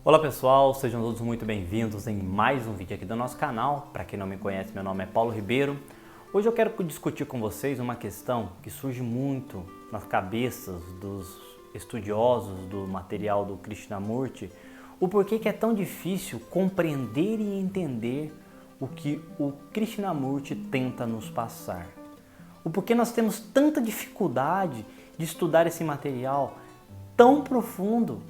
Olá pessoal, sejam todos muito bem-vindos em mais um vídeo aqui do nosso canal. Para quem não me conhece, meu nome é Paulo Ribeiro. Hoje eu quero discutir com vocês uma questão que surge muito nas cabeças dos estudiosos do material do Krishnamurti, o porquê que é tão difícil compreender e entender o que o Krishnamurti tenta nos passar. O porquê nós temos tanta dificuldade de estudar esse material tão profundo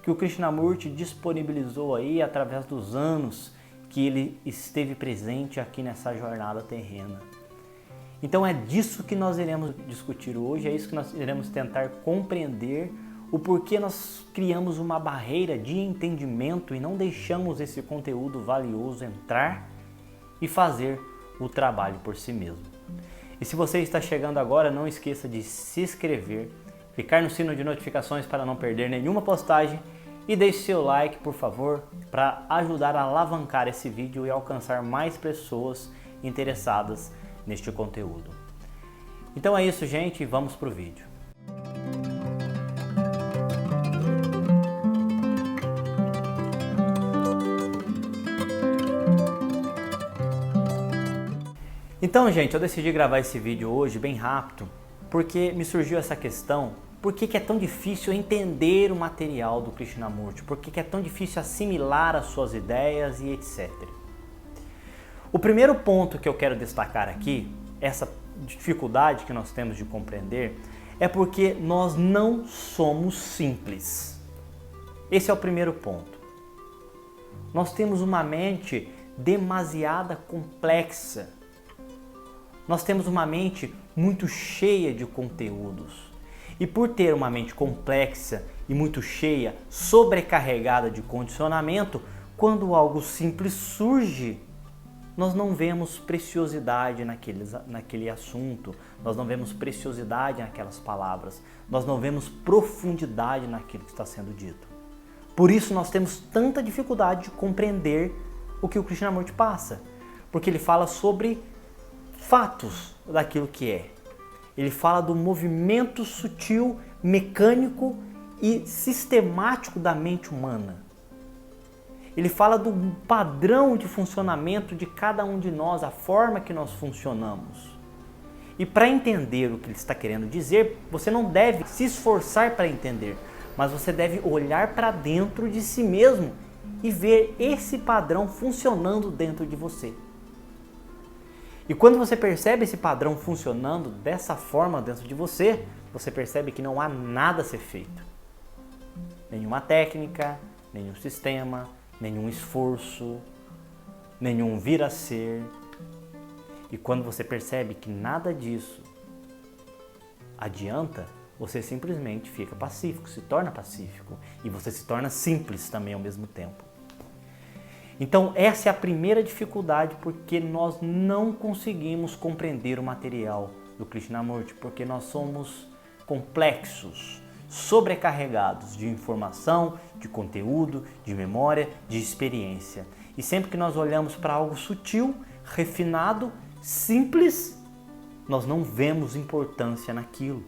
que o Krishnamurti disponibilizou aí através dos anos que ele esteve presente aqui nessa jornada terrena. Então é disso que nós iremos discutir hoje, é isso que nós iremos tentar compreender o porquê nós criamos uma barreira de entendimento e não deixamos esse conteúdo valioso entrar e fazer o trabalho por si mesmo. E se você está chegando agora, não esqueça de se inscrever, clicar no sino de notificações para não perder nenhuma postagem e deixe seu like, por favor, para ajudar a alavancar esse vídeo e alcançar mais pessoas interessadas neste conteúdo. Então é isso, gente, vamos para o vídeo. Então, gente, eu decidi gravar esse vídeo hoje bem rápido, porque me surgiu essa questão. Por que é tão difícil entender o material do Krishnamurti? Por que é tão difícil assimilar as suas ideias e etc. O primeiro ponto que eu quero destacar aqui, essa dificuldade que nós temos de compreender, é porque nós não somos simples. Esse é o primeiro ponto. Nós temos uma mente demasiada complexa. Nós temos uma mente muito cheia de conteúdos. E por ter uma mente complexa e muito cheia, sobrecarregada de condicionamento, quando algo simples surge, nós não vemos preciosidade naquele assunto, nós não vemos preciosidade naquelas palavras, nós não vemos profundidade naquilo que está sendo dito. Por isso nós temos tanta dificuldade de compreender o que o Krishnamurti passa, porque ele fala sobre fatos daquilo que é. Ele fala do movimento sutil, mecânico e sistemático da mente humana. Ele fala do padrão de funcionamento de cada um de nós, a forma que nós funcionamos. E para entender o que ele está querendo dizer, você não deve se esforçar para entender, mas você deve olhar para dentro de si mesmo e ver esse padrão funcionando dentro de você. E quando você percebe esse padrão funcionando dessa forma dentro de você, você percebe que não há nada a ser feito. Nenhuma técnica, nenhum sistema, nenhum esforço, nenhum vir a ser. E quando você percebe que nada disso adianta, você simplesmente fica pacífico, se torna pacífico. E você se torna simples também ao mesmo tempo. Então essa é a primeira dificuldade, porque nós não conseguimos compreender o material do Krishnamurti, porque nós somos complexos, sobrecarregados de informação, de conteúdo, de memória, de experiência. E sempre que nós olhamos para algo sutil, refinado, simples, nós não vemos importância naquilo.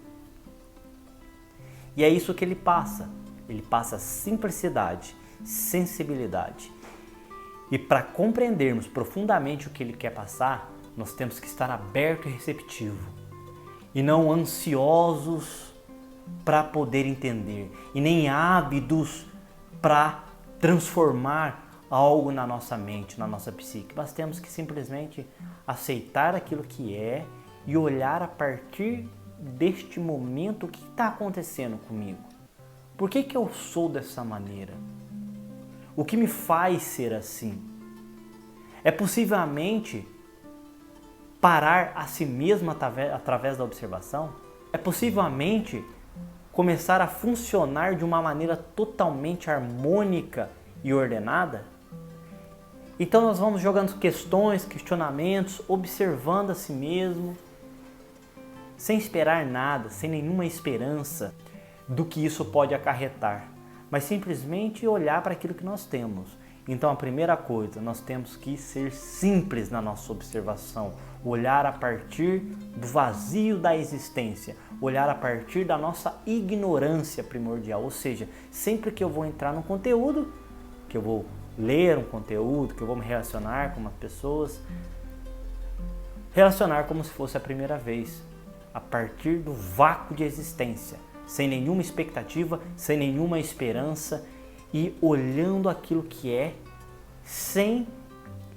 E é isso que ele passa. Ele passa simplicidade, sensibilidade. E para compreendermos profundamente o que ele quer passar, nós temos que estar aberto e receptivo, e não ansiosos para poder entender, e nem ávidos para transformar algo na nossa mente, na nossa psique. Nós temos que simplesmente aceitar aquilo que é e olhar a partir deste momento o que está acontecendo comigo. Por que eu sou dessa maneira? O que me faz ser assim? É possível a mente parar a si mesma através da observação? É possível a mente começar a funcionar de uma maneira totalmente harmônica e ordenada? Então nós vamos jogando questões, questionamentos, observando a si mesmo, sem esperar nada, sem nenhuma esperança do que isso pode acarretar, mas simplesmente olhar para aquilo que nós temos. Então a primeira coisa, nós temos que ser simples na nossa observação, olhar a partir do vazio da existência, olhar a partir da nossa ignorância primordial, ou seja, sempre que eu vou entrar no conteúdo, que eu vou ler um conteúdo, que eu vou me relacionar com umas pessoas, relacionar como se fosse a primeira vez, a partir do vácuo de existência, sem nenhuma expectativa, sem nenhuma esperança e olhando aquilo que é, sem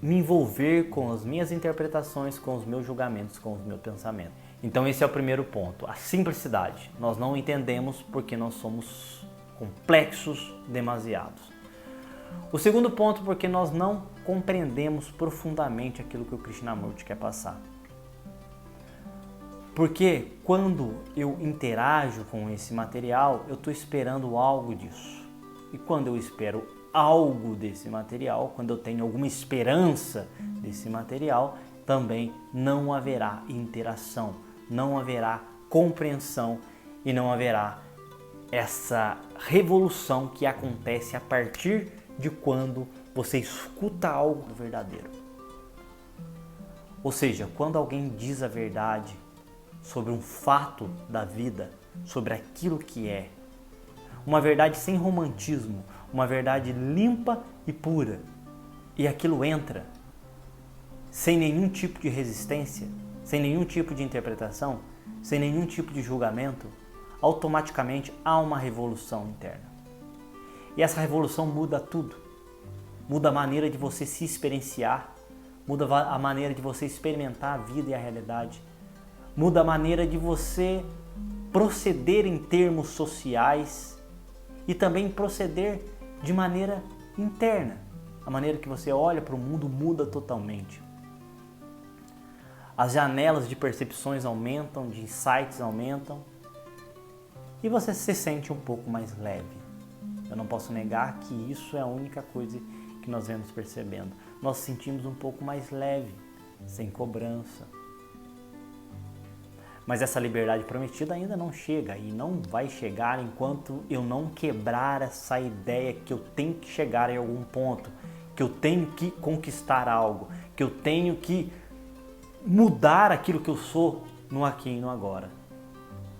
me envolver com as minhas interpretações, com os meus julgamentos, com os meus pensamentos. Então esse é o primeiro ponto, a simplicidade. Nós não entendemos porque nós somos complexos demasiados. O segundo ponto, porque nós não compreendemos profundamente aquilo que o Krishnamurti quer passar. Porque quando eu interajo com esse material, eu estou esperando algo disso. E quando eu espero algo desse material, quando eu tenho alguma esperança desse material, também não haverá interação, não haverá compreensão e não haverá essa revolução que acontece a partir de quando você escuta algo verdadeiro. Ou seja, quando alguém diz a verdade sobre um fato da vida, sobre aquilo que é, uma verdade sem romantismo, uma verdade limpa e pura, e aquilo entra sem nenhum tipo de resistência, sem nenhum tipo de interpretação, sem nenhum tipo de julgamento, automaticamente há uma revolução interna. E essa revolução muda tudo. Muda a maneira de você se experienciar, muda a maneira de você experimentar a vida e a realidade, muda a maneira de você proceder em termos sociais e também proceder de maneira interna. A maneira que você olha para o mundo muda totalmente. As janelas de percepções aumentam, de insights aumentam e você se sente um pouco mais leve. Eu não posso negar que isso é a única coisa que nós vemos percebendo. Nós sentimos um pouco mais leve, sem cobrança. Mas essa liberdade prometida ainda não chega e não vai chegar enquanto eu não quebrar essa ideia que eu tenho que chegar em algum ponto, que eu tenho que conquistar algo, que eu tenho que mudar aquilo que eu sou no aqui e no agora.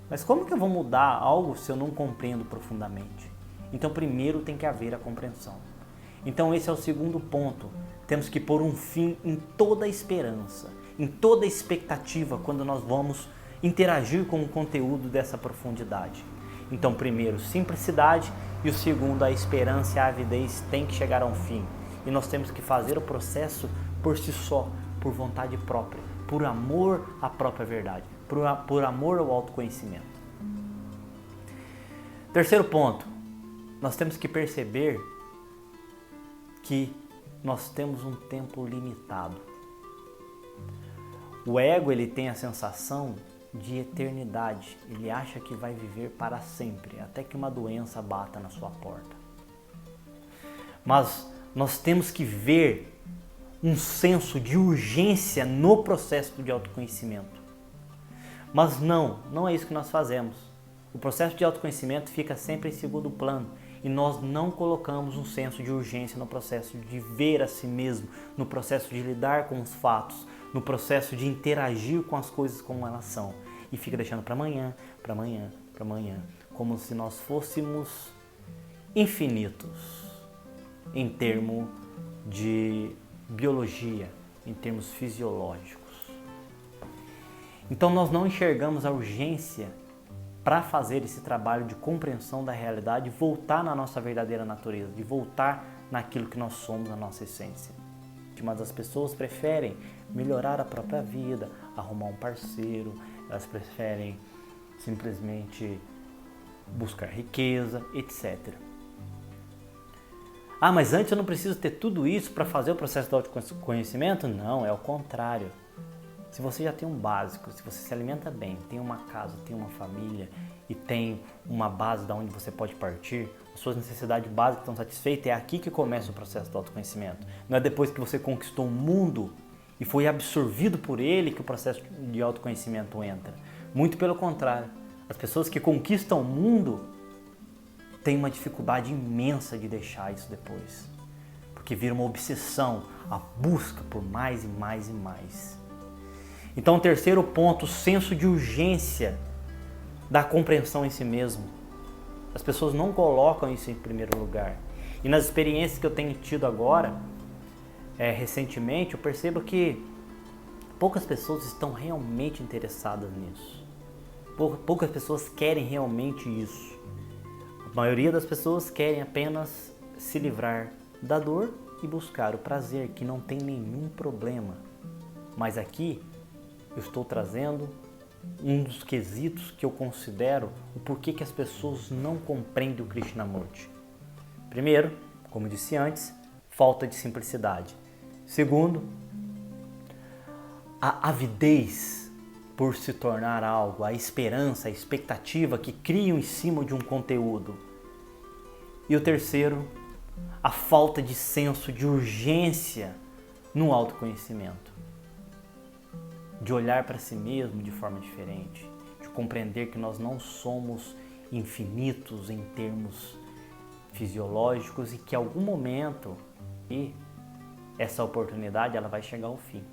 Mas como que eu vou mudar algo se eu não compreendo profundamente? Então primeiro tem que haver a compreensão. Então esse é o segundo ponto. Temos que pôr um fim em toda a esperança, em toda a expectativa quando nós vamos interagir com o conteúdo dessa profundidade. Então primeiro, simplicidade e o segundo, a esperança e a avidez tem que chegar a um fim. E nós temos que fazer o processo por si só, por vontade própria, por amor à própria verdade, por amor ao autoconhecimento. Terceiro ponto, nós temos que perceber que nós temos um tempo limitado. O ego, ele tem a sensação de eternidade, ele acha que vai viver para sempre, até que uma doença bata na sua porta. Mas nós temos que ver um senso de urgência no processo de autoconhecimento. Mas não é isso que nós fazemos. O processo de autoconhecimento fica sempre em segundo plano e nós não colocamos um senso de urgência no processo de ver a si mesmo, no processo de lidar com os fatos, no processo de interagir com as coisas como elas são. E fica deixando para amanhã, para amanhã, para amanhã, como se nós fôssemos infinitos em termos de biologia, em termos fisiológicos. Então nós não enxergamos a urgência para fazer esse trabalho de compreensão da realidade, voltar na nossa verdadeira natureza, de voltar naquilo que nós somos, na nossa essência. Mas as pessoas preferem melhorar a própria vida, arrumar um parceiro, elas preferem simplesmente buscar riqueza, etc. Ah, mas antes eu não preciso ter tudo isso para fazer o processo do autoconhecimento? Não, é o contrário. Se você já tem um básico, se você se alimenta bem, tem uma casa, tem uma família e tem uma base da onde você pode partir, as suas necessidades básicas estão satisfeitas, é aqui que começa o processo do autoconhecimento. Não é depois que você conquistou o mundo e foi absorvido por ele que o processo de autoconhecimento entra. Muito pelo contrário, as pessoas que conquistam o mundo têm uma dificuldade imensa de deixar isso depois, porque vira uma obsessão, a busca por mais e mais e mais. Então, o terceiro ponto, o senso de urgência da compreensão em si mesmo. As pessoas não colocam isso em primeiro lugar. E nas experiências que eu tenho tido agora, recentemente, eu percebo que poucas pessoas estão realmente interessadas nisso. Poucas pessoas querem realmente isso. A maioria das pessoas querem apenas se livrar da dor e buscar o prazer, que não tem nenhum problema. Mas aqui eu estou trazendo um dos quesitos que eu considero o porquê que as pessoas não compreendem o Krishnamurti. Primeiro, como disse antes, falta de simplicidade. Segundo, a avidez por se tornar algo, a esperança, a expectativa que criam em cima de um conteúdo. E o terceiro, a falta de senso de urgência no autoconhecimento. De olhar para si mesmo de forma diferente, de compreender que nós não somos infinitos em termos fisiológicos e que em algum momento essa oportunidade ela vai chegar ao fim.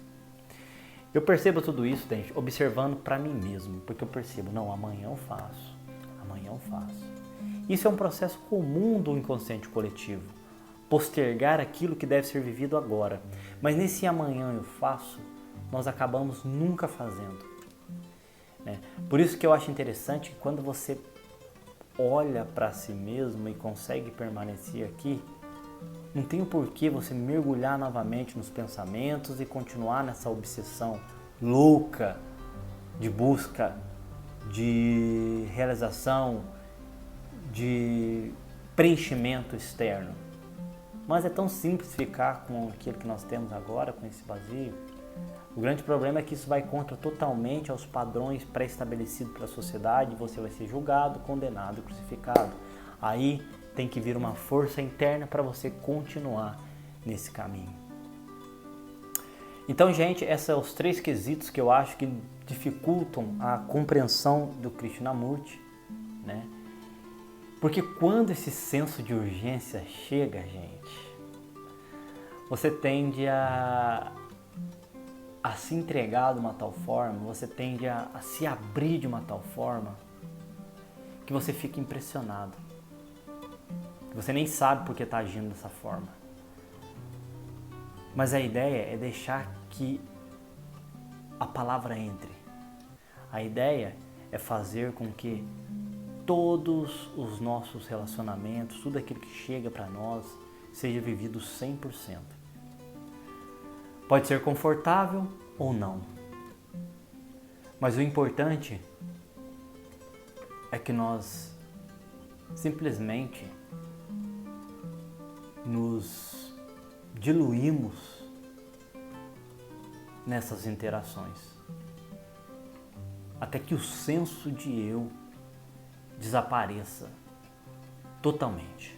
Eu percebo tudo isso, gente, observando para mim mesmo, porque eu percebo, não, amanhã eu faço. Isso é um processo comum do inconsciente coletivo, postergar aquilo que deve ser vivido agora. Mas nesse amanhã eu faço, nós acabamos nunca fazendo. Né? Por isso que eu acho interessante que quando você olha para si mesmo e consegue permanecer aqui, não tem o porquê você mergulhar novamente nos pensamentos e continuar nessa obsessão louca de busca, de realização, de preenchimento externo. Mas é tão simples ficar com aquilo que nós temos agora, com esse vazio. O grande problema é que isso vai contra totalmente aos padrões pré-estabelecidos pela sociedade e você vai ser julgado, condenado, crucificado. Aí tem que vir uma força interna para você continuar nesse caminho. Então, gente, esses são os 3 quesitos que eu acho que dificultam a compreensão do Krishnamurti, né? Porque quando esse senso de urgência chega, gente, você tende a se entregar de uma tal forma, você tende a se abrir de uma tal forma que você fica impressionado. Você nem sabe por que está agindo dessa forma. Mas a ideia é deixar que a palavra entre. A ideia é fazer com que todos os nossos relacionamentos, tudo aquilo que chega para nós, seja vivido 100%. Pode ser confortável ou não. Mas o importante é que nós simplesmente nos diluímos nessas interações, até que o senso de eu desapareça totalmente.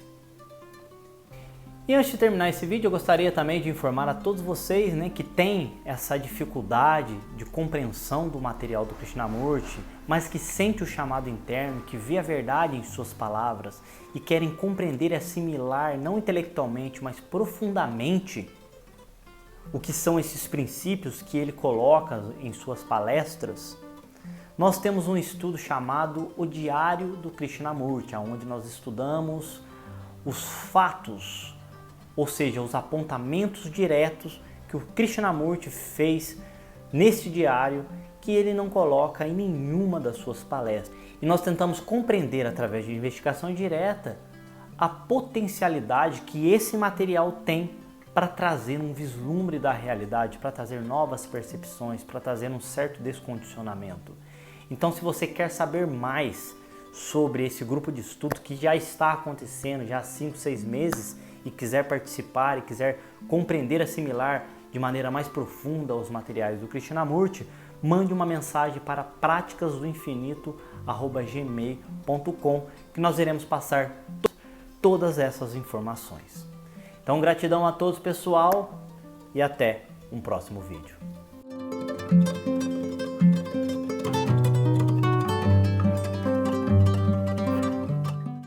E antes de terminar esse vídeo, eu gostaria também de informar a todos vocês, né, que têm essa dificuldade de compreensão do material do Krishnamurti, mas que sente o chamado interno, que vê a verdade em suas palavras e querem compreender e assimilar, não intelectualmente, mas profundamente, o que são esses princípios que ele coloca em suas palestras. Nós temos um estudo chamado O Diário do Krishnamurti, onde nós estudamos os fatos, ou seja, os apontamentos diretos que o Krishnamurti fez nesse diário, que ele não coloca em nenhuma das suas palestras. E nós tentamos compreender, através de investigação direta, a potencialidade que esse material tem para trazer um vislumbre da realidade, para trazer novas percepções, para trazer um certo descondicionamento. Então, se você quer saber mais sobre esse grupo de estudo que já está acontecendo já há 5, 6 meses e quiser participar e quiser compreender, assimilar de maneira mais profunda os materiais do Krishnamurti, mande uma mensagem para praticasdoinfinito@gmail.com que nós iremos passar todas essas informações. Então, gratidão a todos, pessoal, e até um próximo vídeo.